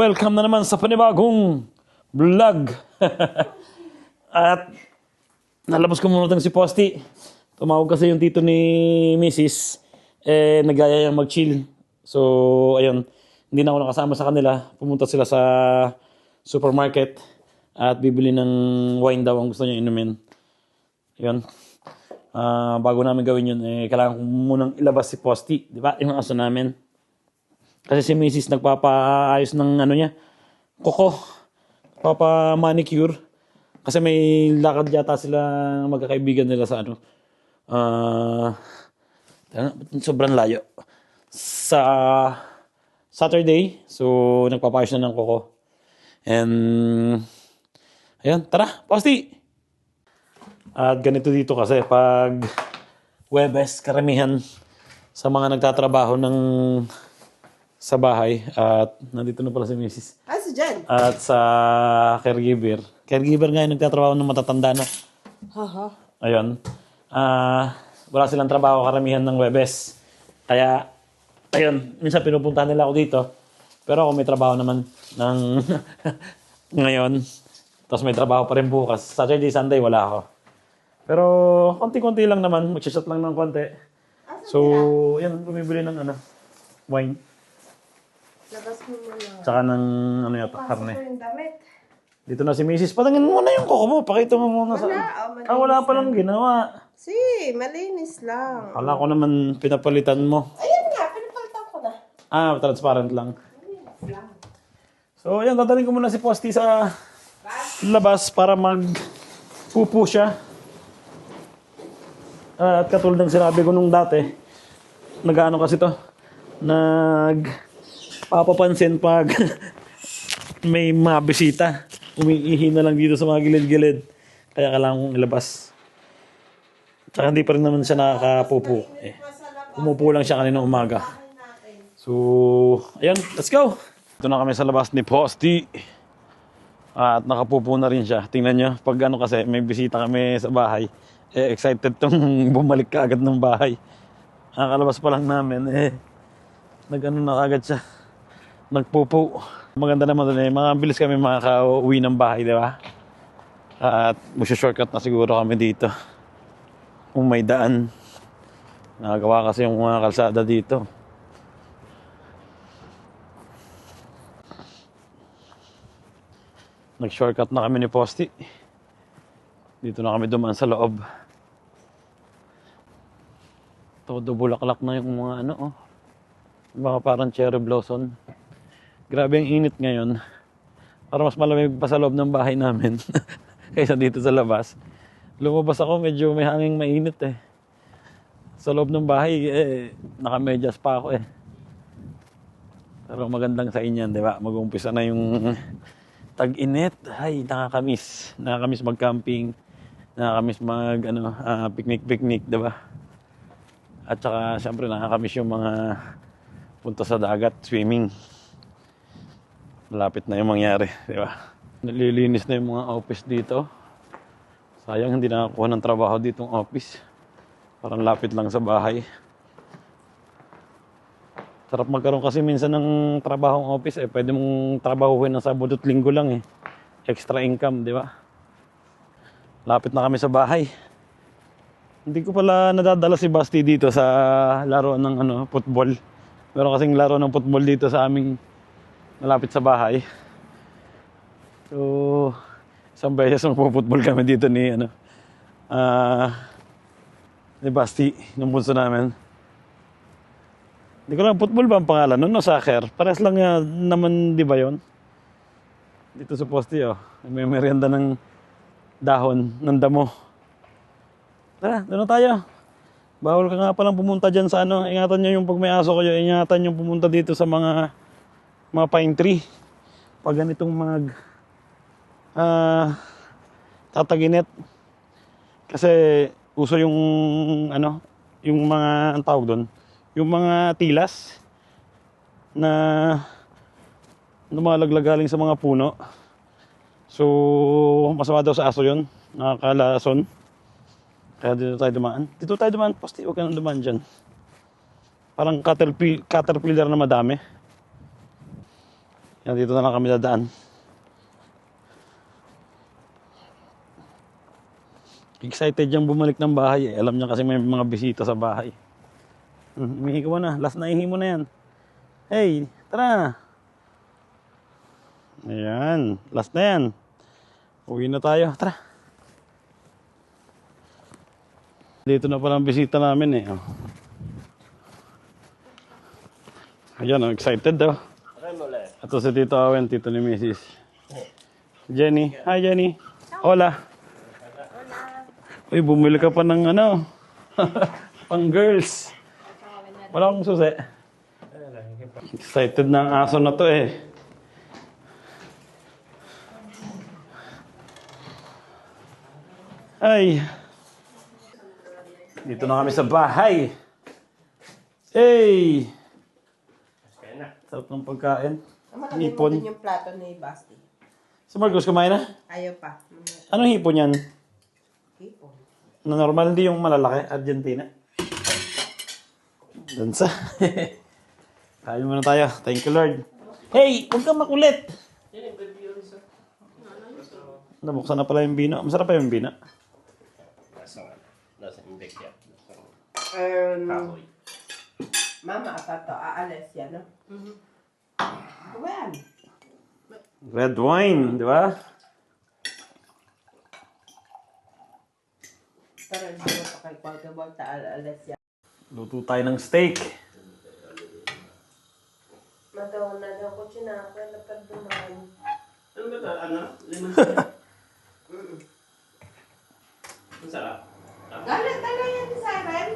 Welcome na naman sa panibagong vlog. At nalabas ko muna si Posty. Tumawag kasi yung tito ni Mrs. Nagaya yung mag-chill. So, ayun. Hindi na ako nakasama sa kanila. Pumunta sila sa supermarket at bibili ng wine daw ang gusto niya inumin. Ayun. Bago namin gawin yun, kailangan ko munang ilabas si Posty. Di ba? Yung aso namin. Kasi si Mrs. nagpapaayos ng ano niya, kuko. Papa-manicure. Kasi may lakad yata sila magkakaibigan nila sa ano. Sobrang layo. Sa Saturday. So, nagpapaayos na ng kuko. And, ayun, tara, Posty! At ganito dito kasi pag Webes, karamihan sa mga nagtatrabaho ng sa bahay at nandito na pala si Mrs. Si Jen. At sa caregiver. Caregiver nga yung nagtatrabaho ng matatanda na. Ayun. Wala silang trabaho karamihan ng Webes. Kaya, ayun, minsan pinupuntahan nila ako dito. Pero ako may trabaho naman ng ngayon. Tapos may trabaho pa rin bukas. Saturday, Sunday, wala ako. Pero konti-konti lang naman. Magsishot lang ng konti. So, yan, bumibili ng wine. Labas mo muna. Tsaka ng yata, karne. Pasok ko yung damit. Dito na si Mrs. Patangin mo na yung kuko mo. Pakita mo muna sa... Wala. Wala pa lang ginawa. Malinis lang. Akala ko naman pinapalitan mo. Ayan nga, pinapalitan ko na. Transparent lang. Malinis lang. So, ayan, dadalhin ko muna si Posty sa labas para magpupo siya. At katulad ng sinabi ko nung dati, nag-ano kasi to, papapansin pag may mga bisita. Umiihi na lang dito sa mga gilid-gilid. Kaya kailangan kong ilabas. Tsaka hindi pa rin naman siya nakakapupo. Umupo lang siya kaninang umaga. So, ayan, let's go! Ito na kami sa labas ni Posty. At nakapupo na rin siya. Tingnan nyo, pag kasi may bisita kami sa bahay, excited tong bumalik ka agad ng bahay. Nakakalabas pa lang namin, na agad siya. Nagpupo. Maganda naman doon mabilis kami makaka-uwi ng bahay, di ba? At shortcut na siguro kami dito. Kung may daan. Nakagawa kasi yung mga kalsada dito. Nag-shortcut na kami ni Posty. Dito na kami dumaan sa loob. Todo bulaklak na yung mga mga parang cherry blossom. Grabe ang init ngayon. Para mas malamig pa sa loob ng bahay namin kaysa dito sa labas. Lumabas ako, medyo may hanging mainit Sa loob ng bahay, nakamedyas pa ako Pero magandang sa inyan, di ba? Mag-umpisa na yung tag-init. Ay, nakakamiss. Nakakamiss mag-camping. Nakakamiss picnic, di ba? At saka, syempre, nakakamiss yung mga punta sa dagat, swimming. Malapit na yung mangyari, di ba? Nalilinis na yung mga office dito. Sayang, hindi nakakuha ng trabaho ditong office. Parang lapit lang sa bahay. Sarap magkaroon kasi minsan ng trabahong office pwede mong trabahuhin ng Sabado at Linggo lang Extra income, di ba? Lapit na kami sa bahay. Hindi ko pala nadadala si Basti dito sa laro ng football. Meron kasing laro ng football dito sa aming malapit sa bahay. So, isang beses magpo-football kami dito ni Basti, ng bunso namin. Hindi ko lang, football ba ang pangalan nun? No, soccer. Pares lang naman, di ba yun? Dito sa Posty, may merienda ng dahon, ng damo. Tara, doon na tayo. Bawal ka nga palang pumunta dyan sa ingatan nyo yung pag may aso kayo, ingatan yung pumunta dito sa mga pine tree. Pag ganitong tataginit. Kasi uso yung yung mga, ang tawag doon, yung mga tilas na lumalaglag galing sa mga puno. So, masama daw sa aso yun. Nakakalason. Kaya dito tayo dumaan. Dito tayo dumaan, Posty. Huwag ka nang dumaan dyan. Parang caterpillar na madami. Yan, dito na lang kami dadaan. Excited yung bumalik ng bahay eh. Alam niya kasi may mga bisita sa bahay. Umihi ka mo na. Last na ihi mo na yan. Hey, tara. Ayan. Last na yan. Uwi na tayo. Tara. Dito na pala ang bisita namin eh. Ayan, excited daw. Ito si Tito Awen, Tito ni Mrs. Jenny. Hi Jenny. Hola. Uy, bumili ka pa ng ano. Pang girls. Wala akong susi. Excited na ang aso na to eh. Ay. Dito na kami sa bahay. Hey! Sarap ng pagkain. Hipon. Hipon. Yung plato ni Basti. Si Marcos kumain na? Ayaw pa. Anong hipon yan? Hipon. Na normal, hindi yung malalaki. Argentina. Dansa. Kain muna tayo. Thank you, Lord. Hey! Huwag kang makulit! Nabuksan na pala yung bina. Masarap pa yung bina. Nasa imbek yan. Um, Mama, to aalis yan, no? Well, Red wine, di ba? pero hindi mo pa kay Kwalta aalis yan. Luto tayo ng steak. Matawa na daw ko sinako, napagdumaan. Ano ba ito? Ano? Lemon syrup? Ang sarap. Galit talaga yan ni Siren.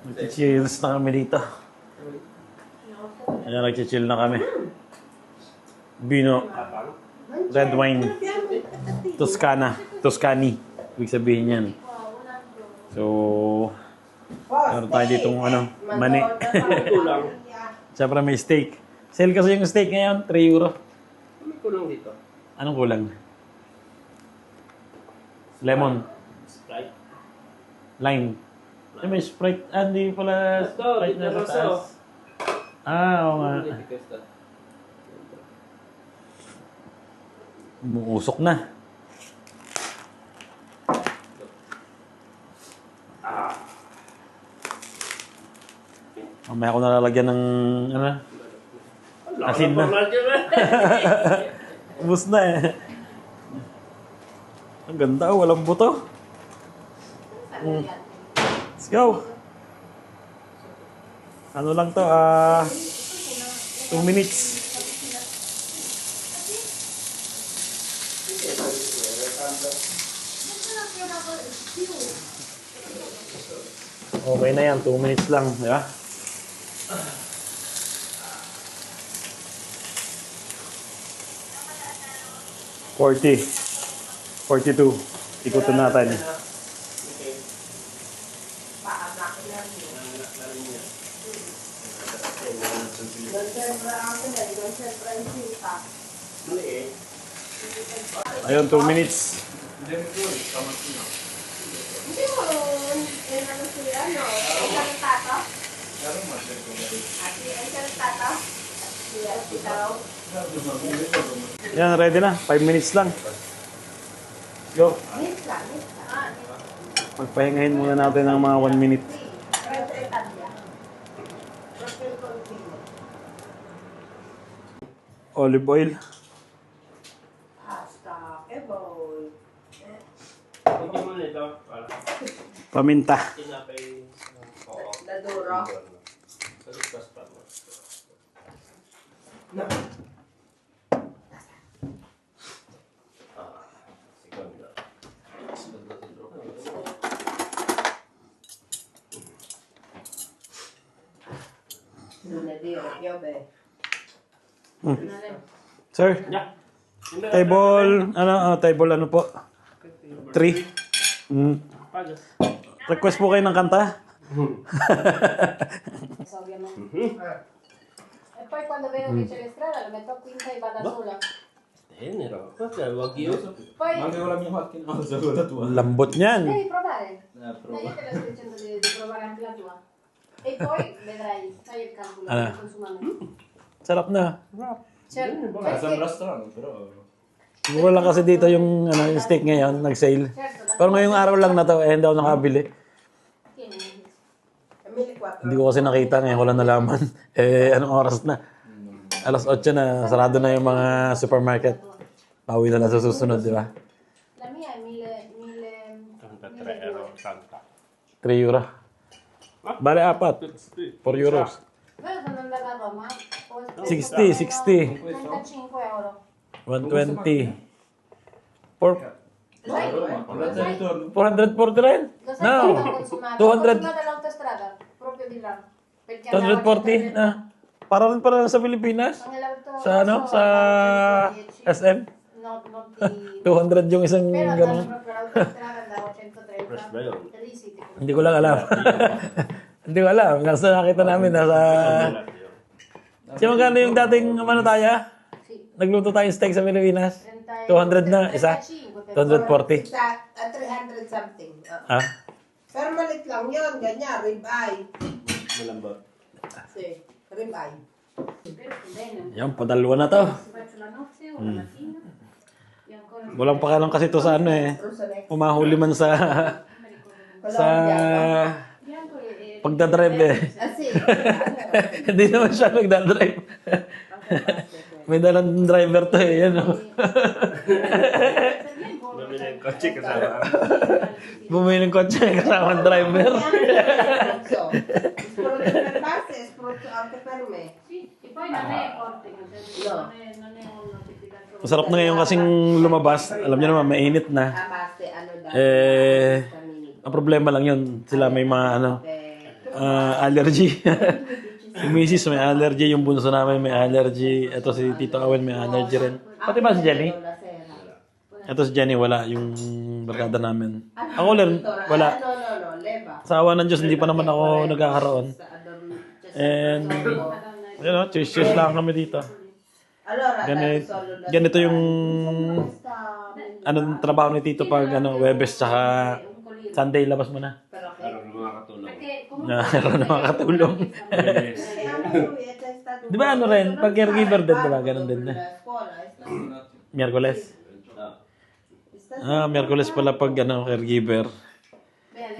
Nag-cheers na kami dito. Ayan, nag-chill na kami. Bino. Red wine. Toscana. Toscani. Ibig sabihin yan. So, meron tayo ditong ano, mani. Kulang. Siyempre may steak. Sale kasi yung steak ngayon, 3 euro. May kulang dito. Anong kulang? Lemon. Sprite. Lime. Ay, may Sprite. Ah, hindi pala Ito, Sprite na Tito sa Rosso. taas. Ah, oo nga. Umuusok na. Mamaya ko nalalagyan ng, ano, asin na. Ubus na eh. Ang ganda, oh, walang buto. Let's go. Ano lang to, 2 minutes. Okay na yan, 2 minutes lang, di ba? $40. $42. Ikutin natin. Ayun, 2 minutes. Hindi mo, ano siya, no? Ay tato? Ay tato? Si Tao? Yan, ready na. 5 minutes lang. Go. Minutes lang. Magpahingahin muna natin ng mga 1 minute. Olive oil. Pasta, kebab. Bigyan mo nito. Para Paminta. tinapay. Oo. Laduro. Pagkas pa mo. Segundo. Laduro, kebab. Sir, Yeah. table, table ano po? 3. Pagas. Request po kayo ng kanta? Ovviamente. E poi quando vedo che c'è l'estrada lo metto qui in va da sola. Tenero. Cosa vuoi io? Poi Lambot niyan. devi provare. Io te lo sto dicendo di provare anche la tua. E poi vedrai, fai il calcolo Ah. del consumamento. Sarap na. Sir, Nasa restaurant, pero... Mura lang kasi dito yung, yung steak ngayon, nag-sale. Pero ngayong araw lang na to, hindi ako nakabili. Hindi ko kasi nakita, ngayon ko lang nalaman. Anong oras na? Alas 8 na, sarado na yung mga supermarket. Pauwi na sa susunod, di ba? La mia è 33 euro, 80. 3 euro. Bale, 4. 4 euros. Però sono andata a Roma. 60, 60. 35 euro. 120. For Sai, 440 rin? lo sai No. quanto ho consumato? 200. Ho consumato all'autostrada, proprio di là. Perché andavo 240 na. Para rin pala sa Pilipinas. Sa ano? Sa SM. No, non ti... 200 yung isang Però andavo gano'n. proprio all'autostrada, andavo a Fresh ba 130. yun? Lì sì, tipo... Hindi ko lang alam. Hindi ko alam. Nasa nakita namin, nasa... Siya magkano yung dating manataya? Sì. Nagluto tayong steak sa Pilipinas? 200 na, isa? 240. At 300 something. Ah? Pero malit lang yun, ganyan, ribeye. Malambot. Si, ribeye. Yan, padalwa na to. Faccio la nozze o la mattina e ancora Walang pakialam kasi to sa ano eh. Umahuli man sa... sa... bianco e pagdadrive eh. Ah, si. Hindi naman siya nagdadrive. May dalang driver to eh. Yan o. Mabili yung kotse kasama. Bumili ng kotse kasama ang driver. Spruzzo. Spruzzo per base, spruzzo anche per me. sì, e poi non è forte, non è un notificatore. Masarap na ngayon kasing lumabas. Alam niyo naman, mainit na. A base, ano daw. Ang problema lang yun. Sila may mga allergy. Yung misis may allergy. Yung bunso namin may allergy. Ito si Tito Awen may allergy rin. Pati ba si Jenny? Ito si Jenny wala. Yung barkada namin. Ako rin wala. No, leva. Sa awa ng Diyos, hindi pa naman ako nagkakaroon. And, yun o, cheers lang kami dito. Allora, Ganito yung trabaho ni Tito pag Webes tsaka Sunday, labas mo na. Pero makakatulong. Perché Meron na makatulong. Di ba ano rin, pag caregiver din, di ba? Ganun din na. Miyerkules. Miyerkules pala pag caregiver.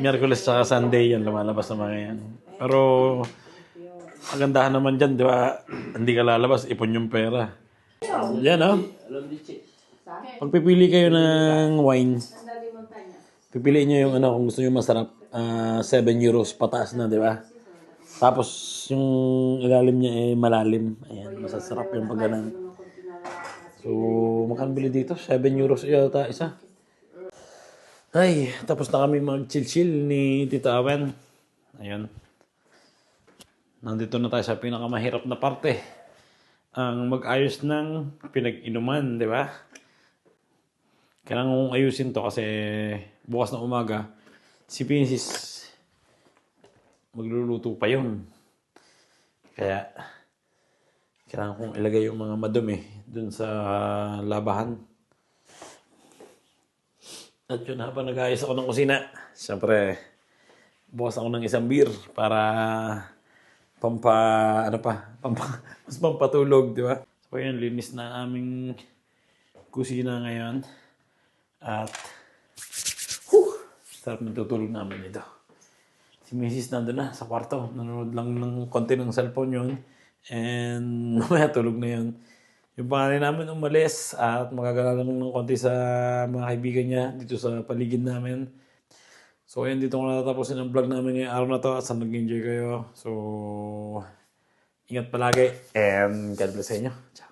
Miyerkules tsaka Sunday yan, lumalabas na mga yan. Pero, magandahan naman dyan, di ba? Hindi ka lalabas, ipon yung pera. Yan, oh. Pagpipili kayo ng wine, andare in montagna. pipiliin nyo yung kung gusto nyo masarap, 7 euros pataas na, di ba? Tapos, yung ilalim niya malalim. Ayan, masasarap yung pagganan. So, makabili dito, 7 euros yata isa. Ay, tapos na kami mag-chill-chill ni Tito Awen. Ayun. Nandito na tayo sa pinakamahirap na parte. Ang mag-ayos ng pinag-inuman, di ba? Kailangan kong ayusin to kasi bukas na umaga, si Pinsis magluluto pa yun. Kaya, kailangan kong ilagay yung mga madumi dun sa labahan. At yun, habang nag-ayos ako ng kusina, siyempre, bukas ako ng isang beer para mas pampatulog, di ba? So, yun, linis na aming kusina ngayon. At, sarap natutulog namin ito. Si Mrs. nandun na sa kwarto. Nanonood lang ng konti ng cellphone yun. And, mamaya tulog na yun. Yung pangalan namin umalis at magagala lang ng konti sa mga kaibigan niya dito sa paligid namin. So, ayun, dito ko natatapusin ang vlog namin ngayong araw na to at sana nag-enjoy kayo. So, ingat palagi and God bless sa inyo. Ciao.